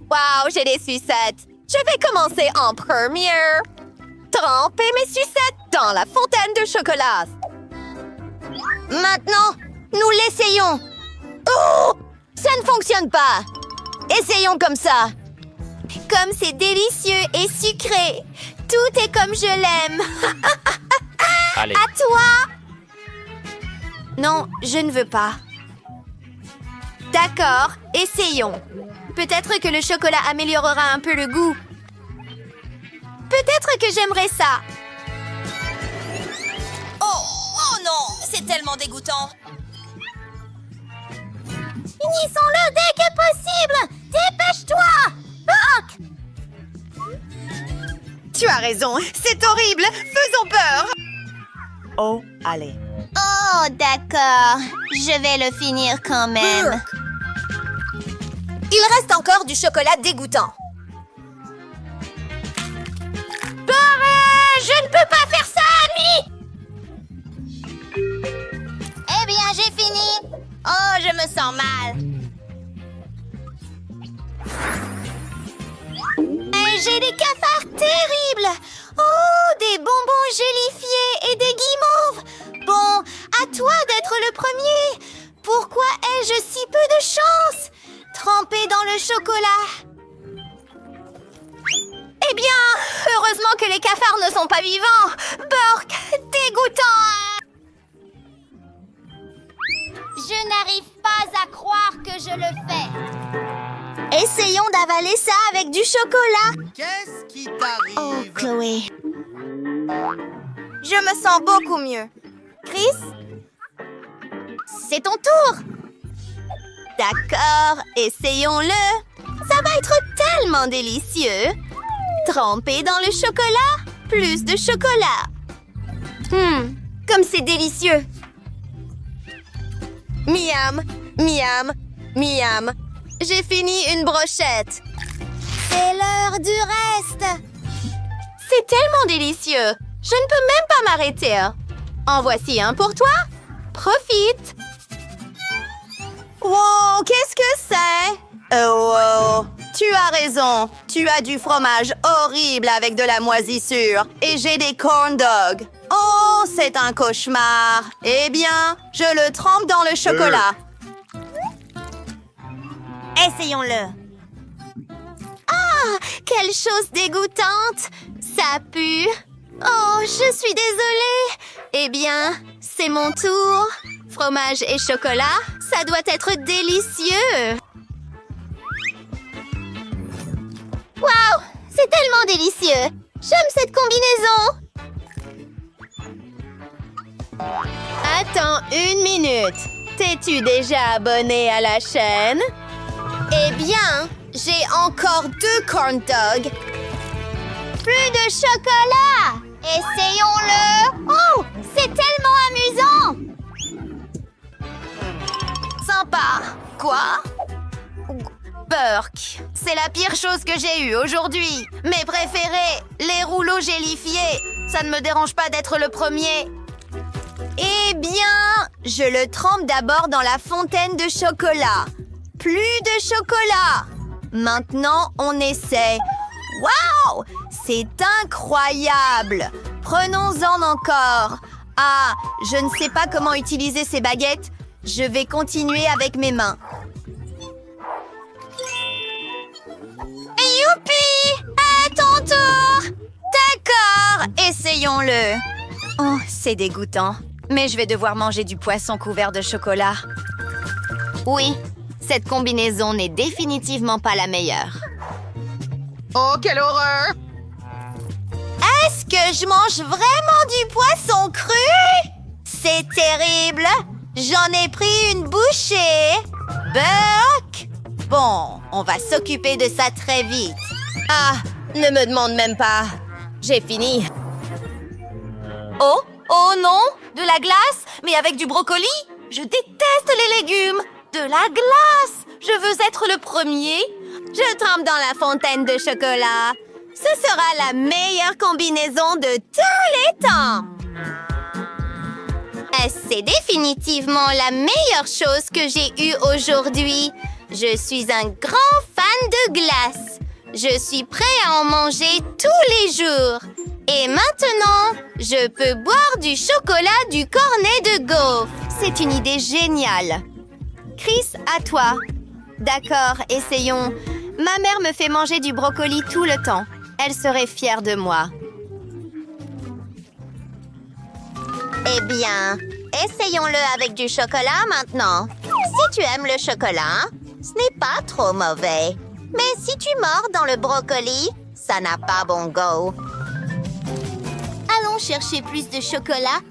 Wow, j'ai des sucettes. Je vais commencer en première. Tremper mes sucettes dans la fontaine de chocolat. Maintenant, nous l'essayons. Oh! Ça ne fonctionne pas. Essayons comme ça. Comme c'est délicieux et sucré. Tout est comme je l'aime. Allez. À toi! Non, je ne veux pas. D'accord, essayons. Peut-être que le chocolat améliorera un peu le goût. Peut-être que j'aimerais ça. Oh non, c'est tellement dégoûtant. Finissons-le dès que possible! Dépêche-toi! Burk! Tu as raison, c'est horrible. Faisons peur. Oh, allez. Oh, d'accord. Je vais le finir quand même. Il reste encore du chocolat dégoûtant. Je ne peux pas faire ça, Ami! Eh bien, j'ai fini. Oh, je me sens mal. J'ai des cafards terribles! Oh, des bonbons gélifiés et des guimauves! Bon, à toi d'être le premier! Pourquoi ai-je si peu de chance? Trempé dans le chocolat! Eh bien, heureusement que les cafards ne sont pas vivants! Burk, dégoûtant! Je n'arrive pas à croire que je le fais. Essayons d'avaler ça avec du chocolat. Qu'est-ce qui t'arrive? Oh, Chloé. Je me sens beaucoup mieux. Chris? C'est ton tour. D'accord, essayons-le. Ça va être tellement délicieux. Trempé dans le chocolat, plus de chocolat. Comme c'est délicieux. Miam, miam, miam. J'ai fini une brochette. C'est l'heure du reste. C'est tellement délicieux. Je ne peux même pas m'arrêter. En voici un pour toi. Profite. Wow, qu'est-ce que c'est? Oh, tu as raison. Tu as du fromage horrible avec de la moisissure. Et j'ai des corn dogs. Oh, c'est un cauchemar. Eh bien, je le trempe dans le chocolat. Essayons-le. Ah, quelle chose dégoûtante. Ça pue. Oh, je suis désolée. Eh bien, c'est mon tour. Fromage et chocolat, ça doit être délicieux. Waouh, c'est tellement délicieux. J'aime cette combinaison. Attends une minute. T'es-tu déjà abonné à la chaîne? Eh bien, j'ai encore 2 corn dogs. Plus de chocolat. Essayons-le. Oh, c'est tellement amusant. Sympa. Quoi? Burk, c'est la pire chose que j'ai eue aujourd'hui. Mes préférés, les rouleaux gélifiés. Ça ne me dérange pas d'être le premier. Eh bien, je le trempe d'abord dans la fontaine de chocolat. Plus de chocolat. Maintenant, on essaie. Waouh! C'est incroyable. Prenons-en encore. Ah, je ne sais pas comment utiliser ces baguettes. Je vais continuer avec mes mains. Youpi! À ton tour! D'accord, essayons-le. Oh, c'est dégoûtant. Mais je vais devoir manger du poisson couvert de chocolat. Oui, cette combinaison n'est définitivement pas la meilleure. Oh, quelle horreur! Est-ce que je mange vraiment du poisson cru? C'est terrible! J'en ai pris une bouchée! Burk! Bon, on va s'occuper de ça très vite. Ah, ne me demande même pas. J'ai fini. Oh non! De la glace, mais avec du brocoli? Je déteste les légumes! De la glace! Je veux être le premier. Je trempe dans la fontaine de chocolat. Ce sera la meilleure combinaison de tous les temps. C'est définitivement la meilleure chose que j'ai eue aujourd'hui. Je suis un grand fan de glace. Je suis prêt à en manger tous les jours. Et maintenant, je peux boire du chocolat du cornet de gaufre. C'est une idée géniale. Chris, à toi. D'accord, essayons. Ma mère me fait manger du brocoli tout le temps. Elle serait fière de moi. Eh bien, essayons-le avec du chocolat maintenant. Si tu aimes le chocolat, ce n'est pas trop mauvais. Mais si tu mords dans le brocoli, ça n'a pas bon goût. Allons chercher plus de chocolat.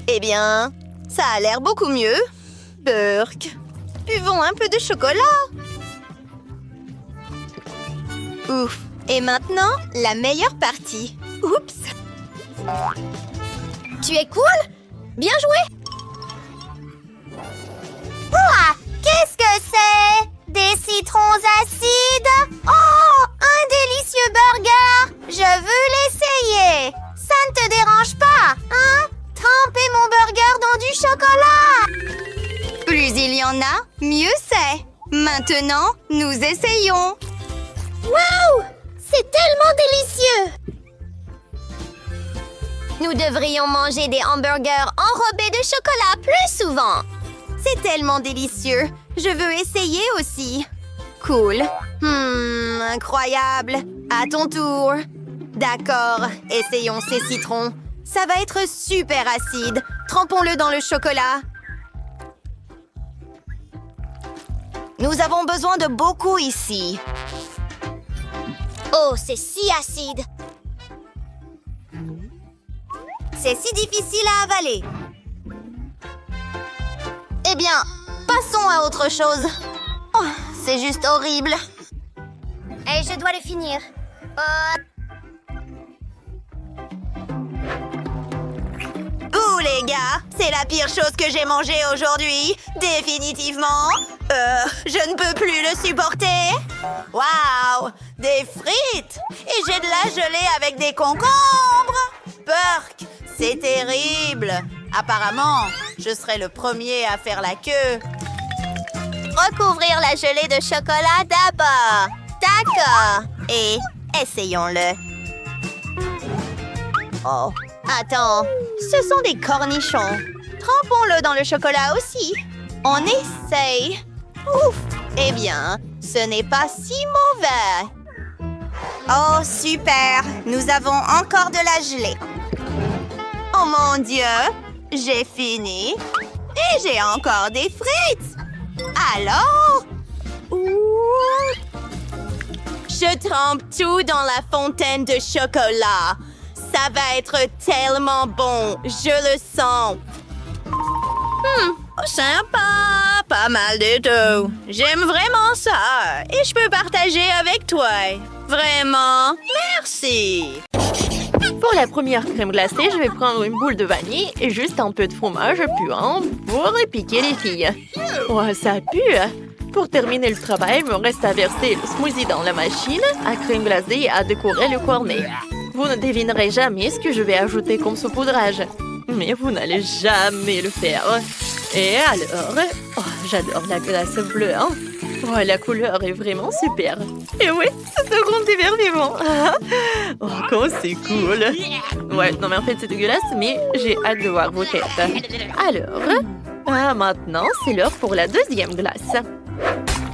Eh bien, ça a l'air beaucoup mieux. Burk, buvons un peu de chocolat. Ouf. Et maintenant, la meilleure partie. Oups. Tu es cool? Bien joué! Ouah! Qu'est-ce que c'est? Des citrons acides? Oh! Un délicieux burger! Je veux l'essayer! Ça ne te dérange pas, hein? Tremper mon burger dans du chocolat! Plus il y en a, mieux c'est. Maintenant, nous essayons. Waouh! C'est tellement délicieux! Nous devrions manger des hamburgers enrobés de chocolat plus souvent. C'est tellement délicieux. Je veux essayer aussi. Cool. Incroyable. À ton tour. D'accord, essayons ces citrons. Ça va être super acide. Trempons-le dans le chocolat. Nous avons besoin de beaucoup ici. Oh, c'est si acide! C'est si difficile à avaler. Eh bien, passons à autre chose. Oh, c'est juste horrible. Et je dois le finir. Ouh, les gars, c'est la pire chose que j'ai mangée aujourd'hui. Définitivement. Je ne peux plus le supporter. Waouh, des frites. Et j'ai de la gelée avec des concombres. Burk, c'est terrible. Apparemment, je serai le premier à faire la queue. Recouvrir la gelée de chocolat d'abord. D'accord. Et essayons-le. Oh, attends. Ce sont des cornichons. Trempons-le dans le chocolat aussi. On essaye. Ouf. Eh bien, ce n'est pas si mauvais. Oh, super. Nous avons encore de la gelée. Oh mon Dieu. J'ai fini. Et j'ai encore des frites. Alors... Ouh. Je trempe tout dans la fontaine de chocolat. Ça va être tellement bon. Je le sens. Sympa. Pas mal du tout. J'aime vraiment ça. Et je peux partager avec toi. Vraiment. Merci. Pour la première crème glacée, je vais prendre une boule de vanille et juste un peu de fromage puant pour piquer les filles. Oh, ça pue! Pour terminer le travail, il me reste à verser le smoothie dans la machine, à crème glacée et à décorer le cornet. Vous ne devinerez jamais ce que je vais ajouter comme saupoudrage. Mais vous n'allez jamais le faire. Et alors... Oh, j'adore la glace bleue, hein? Oh, la couleur est vraiment super. Et oui, ce second des verres vivants. Oh, comment c'est cool. Ouais, non mais en fait c'est dégueulasse, mais j'ai hâte de voir vos têtes. Alors, maintenant c'est l'heure pour la deuxième glace.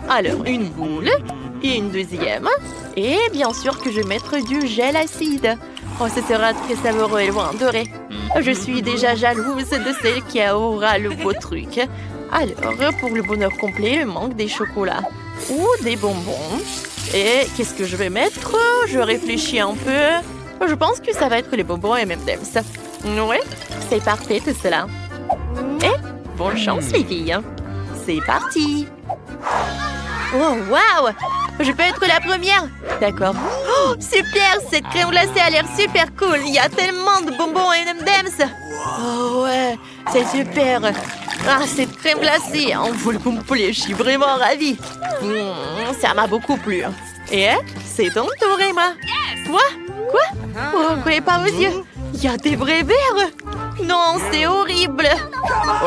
Alors, une boule et une deuxième. Et bien sûr que je vais mettre du gel acide. Oh, ce sera très savoureux et loin doré. Je suis déjà jalouse de celle qui aura le beau truc. Alors, pour le bonheur complet, il manque des chocolats ou des bonbons. Et qu'est-ce que je vais mettre? Je réfléchis un peu. Je pense que ça va être les bonbons M&M's. Ouais, c'est parfait tout cela. Et bonne chance les filles. C'est parti. Oh, waouh! Je peux être la première? D'accord. Oh, super! Cette crème glacée a l'air super cool. Il y a tellement de bonbons et M&M's. Oh ouais, c'est super. Ah, cette crème glacée en full complet, je suis vraiment ravie. Ça m'a beaucoup plu. Et c'est ton tour, Emma. Quoi? Oh, croyez pas vos yeux. Il y a des vrais verres. Non, c'est horrible.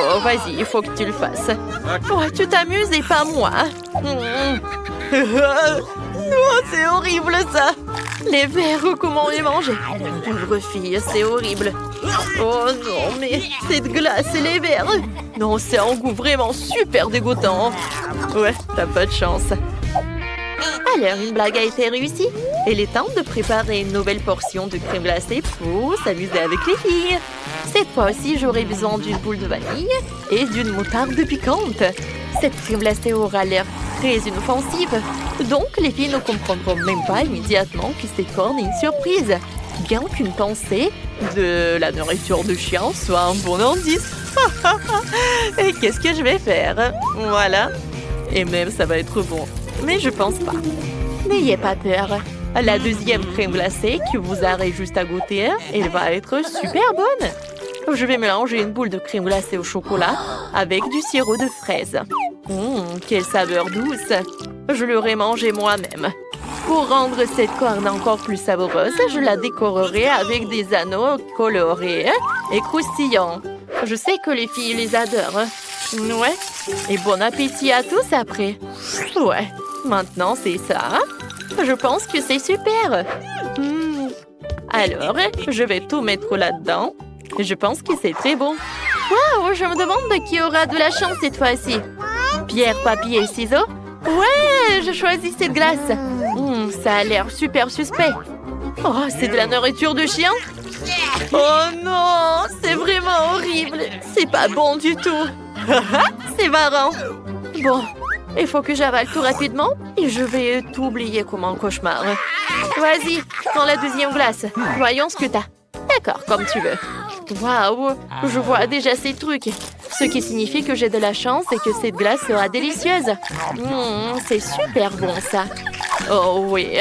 Oh, vas-y, il faut que tu le fasses. Oh, tu t'amuses et pas moi. Oh, c'est horrible ça. Les verres, comment les manger? Pauvre fille, c'est horrible. Oh non, mais cette glace et les verres. Non, c'est un goût vraiment super dégoûtant. Ouais, t'as pas de chance. Alors, une blague a été réussie. Il est temps de préparer une nouvelle portion de crème glacée pour s'amuser avec les filles. Cette fois aussi, j'aurai besoin d'une boule de vanille et d'une moutarde piquante. Cette crème glacée aura l'air très inoffensive. Donc, les filles ne comprendront même pas immédiatement que cette corne est une surprise. Bien qu'une pensée de la nourriture de chien soit un bon indice. Et qu'est-ce que je vais faire? Voilà. Et même, ça va être bon. Mais je pense pas. N'ayez pas peur. La deuxième crème glacée que vous aurez juste à goûter, elle va être super bonne. Je vais mélanger une boule de crème glacée au chocolat avec du sirop de fraise. Quelle saveur douce. Je l'aurai mangé moi-même. Pour rendre cette corne encore plus savoureuse, je la décorerai avec des anneaux colorés et croustillants. Je sais que les filles les adorent. Ouais. Et bon appétit à tous après. Ouais. Maintenant, c'est ça. Je pense que c'est super. Alors, je vais tout mettre là-dedans. Je pense que c'est très bon. Waouh, je me demande qui aura de la chance cette fois-ci. Pierre, papier et ciseaux? Ouais, je choisis cette glace. Ça a l'air super suspect. Oh, c'est de la nourriture de chien? Oh non, c'est vraiment horrible. C'est pas bon du tout. C'est marrant. Bon, il faut que j'avale tout rapidement et je vais tout oublier comme un cauchemar. Vas-y, prends la deuxième glace. Voyons ce que t'as. D'accord, comme tu veux. Waouh, je vois déjà ces trucs. Ce qui signifie que j'ai de la chance et que cette glace sera délicieuse. C'est super bon ça. Oh oui.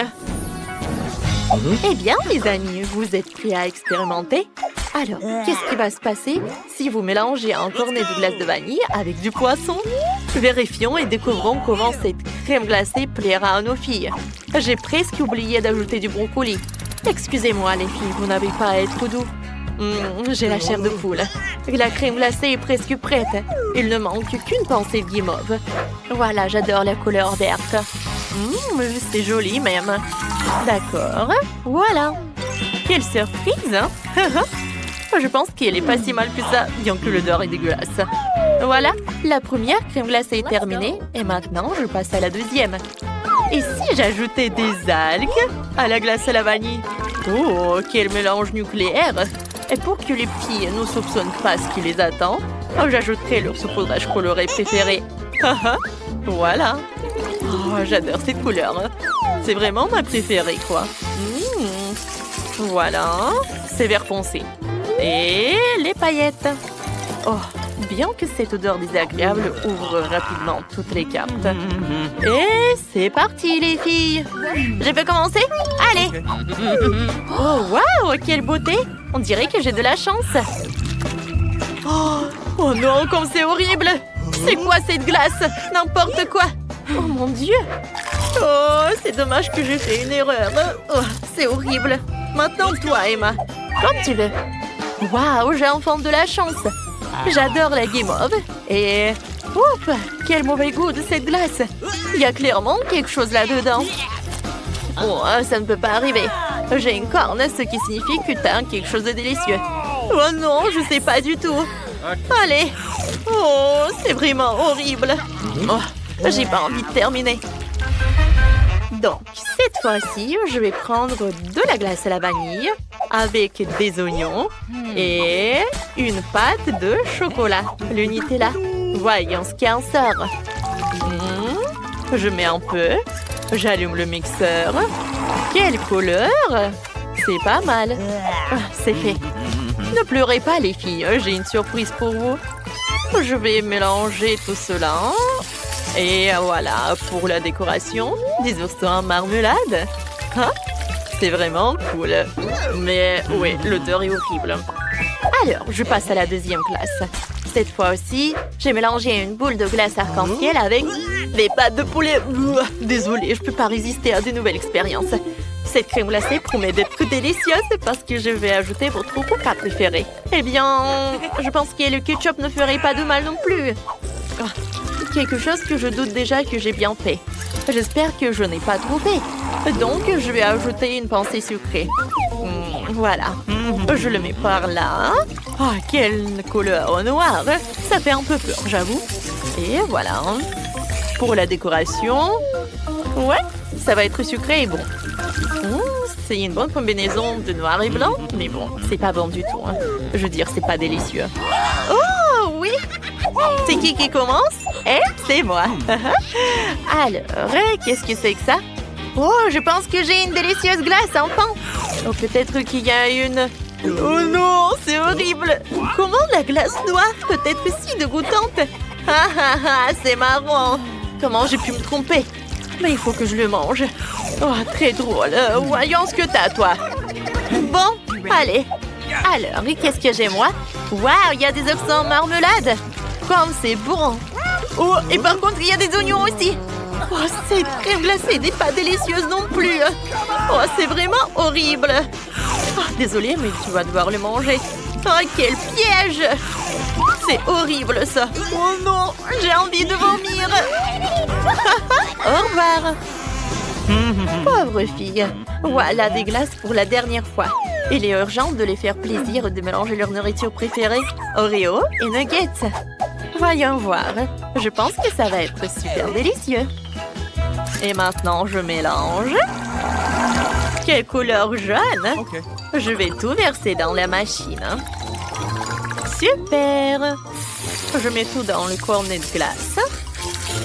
Eh bien, les amis, vous êtes prêts à expérimenter? Alors, qu'est-ce qui va se passer si vous mélangez un cornet de glace de vanille avec du poisson? Vérifions et découvrons comment cette crème glacée plaira à nos filles. J'ai presque oublié d'ajouter du brocoli. Excusez-moi, les filles, vous n'avez pas à être doux. J'ai la chair de poule. La crème glacée est presque prête. Il ne manque qu'une pincée de guimauve. Voilà, j'adore la couleur verte. C'est joli même. D'accord, voilà. Quelle surprise, hein? Je pense qu'elle est pas si mal que ça, bien que l'odeur est dégueulasse. Voilà, la première crème glacée est terminée. Et maintenant, je passe à la deuxième. Et si j'ajoutais des algues à la glace à la vanille? Oh, quel mélange nucléaire! Et pour que les filles ne soupçonnent pas ce qui les attend, j'ajouterai leur saupoudrage coloré préféré. Voilà. Oh, j'adore cette couleur. C'est vraiment ma préférée, quoi. Voilà. C'est vert foncé. Et les paillettes. Oh, bien que cette odeur désagréable ouvre rapidement toutes les cartes. Et c'est parti, les filles. Je peux commencer? Allez. Oh, waouh, quelle beauté. On dirait que j'ai de la chance. Oh non, comme c'est horrible. C'est quoi cette glace? N'importe quoi. Oh mon Dieu. Oh, c'est dommage que j'ai fait une erreur. Oh, c'est horrible. Maintenant, toi, Emma. Comme tu veux. Waouh, j'ai enfin de la chance. J'adore la guimauve. Et... Oups, quel mauvais goût de cette glace. Il y a clairement quelque chose là-dedans. Oh, ça ne peut pas arriver. J'ai une corne, ce qui signifie que t'as quelque chose de délicieux. Oh non, je sais pas du tout. Allez. Oh, c'est vraiment horrible. Oh, j'ai pas envie de terminer. Donc, cette fois-ci, je vais prendre de la glace à la vanille avec des oignons et une pâte de chocolat, le Nutella. Voyons ce qui en sort. Je mets un peu. J'allume le mixeur. Quelle couleur! C'est pas mal. C'est fait. Ne pleurez pas, les filles. J'ai une surprise pour vous. Je vais mélanger tout cela. Et voilà, pour la décoration, des oursons en marmelade. C'est vraiment cool. Mais oui, l'odeur est horrible. Alors, je passe à la deuxième classe. Cette fois aussi, j'ai mélangé une boule de glace arc-en-ciel avec des pâtes de poulet. Désolée, je peux pas résister à de nouvelles expériences. Cette crème glacée promet d'être délicieuse parce que je vais ajouter votre repas préféré. Eh bien, je pense que le ketchup ne ferait pas de mal non plus. Ah, quelque chose que je doute déjà que j'ai bien fait. J'espère que je n'ai pas trouvé. Donc, je vais ajouter une pincée sucrée. Voilà. Je le mets par là. Ah, quelle couleur noire. Ça fait un peu peur, j'avoue. Et voilà. Pour la décoration... Ouais, ça va être sucré et bon. C'est une bonne combinaison de noir et blanc, mais bon, c'est pas bon du tout. Hein. Je veux dire, c'est pas délicieux. Oh, oui! C'est qui commence? Eh, c'est moi. Alors, qu'est-ce que c'est que ça? Oh, je pense que j'ai une délicieuse glace, enfin! Oh, peut-être qu'il y a une... Oh non, c'est horrible! Comment la glace noire peut être si dégoûtante? C'est marrant! Comment j'ai pu me tromper? Mais il faut que je le mange. Oh, très drôle. Voyons ce que t'as, toi. Bon, allez. Alors, et qu'est-ce que j'ai, moi? Waouh, il y a des œufs sans marmelade. Comme c'est bon. Oh, et par contre, il y a des oignons aussi. Oh, cette crème glacée n'est pas délicieuse non plus. Oh, c'est vraiment horrible. Oh, désolée, mais tu vas devoir le manger. Oh, quel piège! C'est horrible, ça. Oh non, j'ai envie de vomir. Au revoir. Pauvre fille. Voilà des glaces pour la dernière fois. Il est urgent de les faire plaisir et de mélanger leur nourriture préférée, Oreo et Nuggets. Voyons voir. Je pense que ça va être super délicieux. Et maintenant, je mélange. Quelle couleur jaune! Je vais tout verser dans la machine. Super! Je mets tout dans le cornet de glace.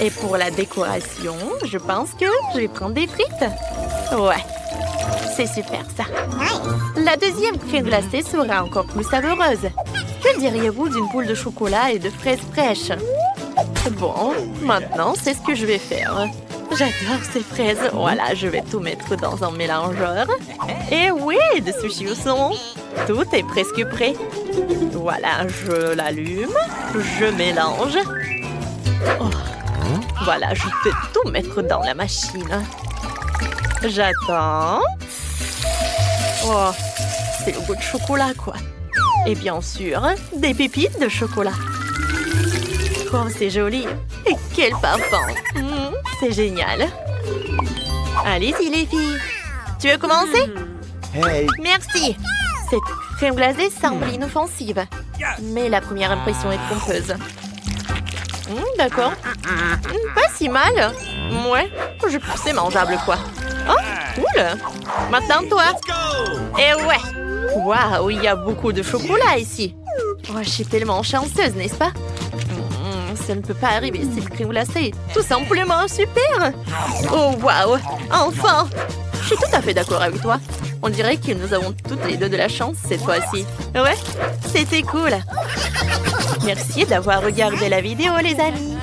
Et pour la décoration, je pense que je vais prendre des frites. Ouais, c'est super ça. La deuxième crème glacée sera encore plus savoureuse. Que diriez-vous d'une boule de chocolat et de fraises fraîches? Bon, maintenant, c'est ce que je vais faire. J'adore ces fraises. Voilà, je vais tout mettre dans un mélangeur. Et oui, de sushi au saumon. Tout est presque prêt. Voilà, je l'allume. Je mélange. Oh. Voilà, je vais tout mettre dans la machine. J'attends. Oh, c'est le goût de chocolat, quoi. Et bien sûr, des pépites de chocolat. Oh, c'est joli. Et quel parfum. C'est génial. Allez-y, les filles. Tu veux commencer? Hey. Merci. Cette crème glacée semble inoffensive. Mais la première impression est trompeuse. D'accord. Pas si mal. Ouais, c'est mangeable, quoi. Oh, cool. Maintenant, toi. Et ouais. Waouh, il y a beaucoup de chocolat ici. Oh, je suis tellement chanceuse, n'est-ce pas? Ça ne peut pas arriver, cette crème glacée est tout simplement super. Oh, waouh. Enfin. Je suis tout à fait d'accord avec toi. On dirait que nous avons toutes les deux de la chance cette fois-ci. Ouais, c'était cool. Merci d'avoir regardé la vidéo, les amis.